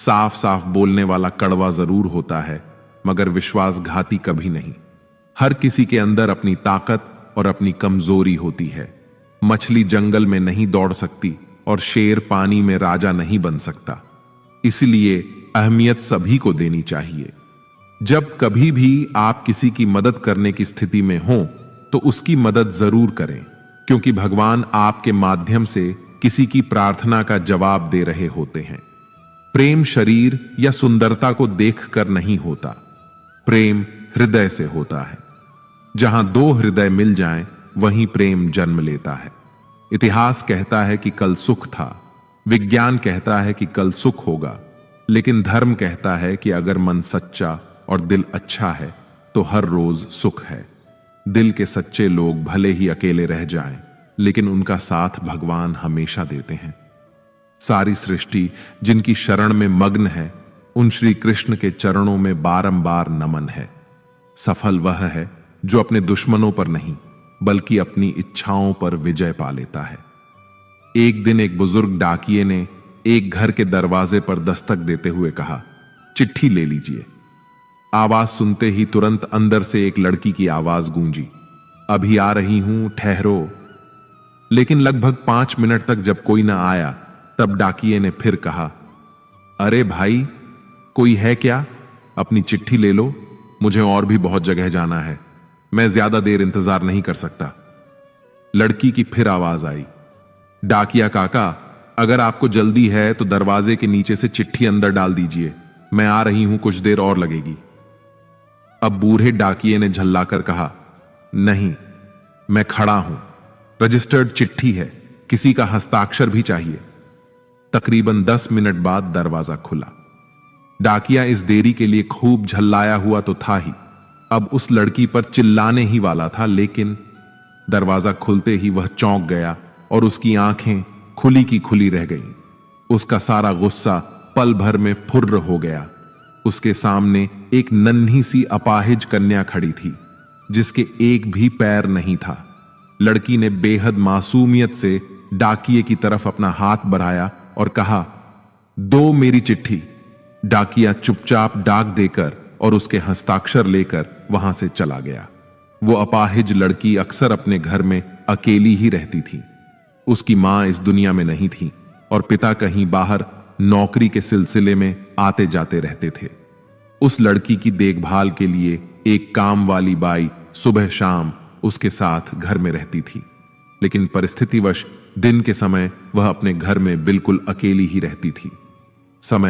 साफ साफ बोलने वाला कड़वा जरूर होता है, मगर विश्वासघाती कभी नहीं। हर किसी के अंदर अपनी ताकत और अपनी कमजोरी होती है। मछली जंगल में नहीं दौड़ सकती और शेर पानी में राजा नहीं बन सकता। इसलिए अहमियत सभी को देनी चाहिए। जब कभी भी आप किसी की मदद करने की स्थिति में हो तो उसकी मदद जरूर करें, क्योंकि भगवान आपके माध्यम से किसी की प्रार्थना का जवाब दे रहे होते हैं। प्रेम शरीर या सुंदरता को देखकर नहीं होता, प्रेम हृदय से होता है। जहां दो हृदय मिल जाएं, वहीं प्रेम जन्म लेता है। इतिहास कहता है कि कल सुख था, विज्ञान कहता है कि कल सुख होगा, लेकिन धर्म कहता है कि अगर मन सच्चा और दिल अच्छा है तो हर रोज सुख है। दिल के सच्चे लोग भले ही अकेले रह जाएं, लेकिन उनका साथ भगवान हमेशा देते हैं। सारी सृष्टि जिनकी शरण में मग्न है, उन श्री कृष्ण के चरणों में बारंबार नमन है। सफल वह है जो अपने दुश्मनों पर नहीं, बल्कि अपनी इच्छाओं पर विजय पा लेता है। एक दिन एक बुजुर्ग डाकिये ने एक घर के दरवाजे पर दस्तक देते हुए कहा, चिट्ठी ले लीजिए। आवाज सुनते ही तुरंत अंदर से एक लड़की की आवाज गूंजी, अभी आ रही हूं, ठहरो। लेकिन लगभग 5 मिनट तक जब कोई ना आया, तब डाकिये ने फिर कहा, अरे भाई, कोई है क्या? अपनी चिट्ठी ले लो, मुझे और भी बहुत जगह जाना है, मैं ज्यादा देर इंतजार नहीं कर सकता। लड़की की फिर आवाज आई, डाकिया काका, अगर आपको जल्दी है तो दरवाजे के नीचे से चिट्ठी अंदर डाल दीजिए, मैं आ रही हूं, कुछ देर और लगेगी। अब बूढ़े डाकिये ने झल्लाकर कहा, नहीं, मैं खड़ा हूं, रजिस्टर्ड चिट्ठी है, किसी का हस्ताक्षर भी चाहिए। तकरीबन 10 मिनट बाद दरवाजा खुला। डाकिया इस देरी के लिए खूब झल्लाया हुआ तो था ही, अब उस लड़की पर चिल्लाने ही वाला था, लेकिन दरवाजा खुलते ही वह चौंक गया और उसकी आंखें खुली की खुली रह गईं। उसका सारा गुस्सा पल भर में फुर्र हो गया। उसके सामने एक नन्ही सी अपाहिज कन्या खड़ी थी, जिसके एक भी पैर नहीं था। लड़की ने बेहद मासूमियत से डाकिये की तरफ अपना हाथ बढ़ाया और कहा, दो मेरी चिट्ठी। डाकिया चुपचाप डाक देकर और उसके हस्ताक्षर लेकर वहां से चला गया। वो अपाहिज लड़की अक्सर अपने घर में अकेली ही रहती थी। उसकी मां इस दुनिया में नहीं थी और पिता कहीं बाहर नौकरी के सिलसिले में आते जाते रहते थे। उस लड़की की देखभाल के लिए एक काम वाली बाई सुबह शाम उसके साथ घर में रहती थी, लेकिन परिस्थितिवश दिन के समय वह अपने घर में बिल्कुल अकेली ही रहती थी। समय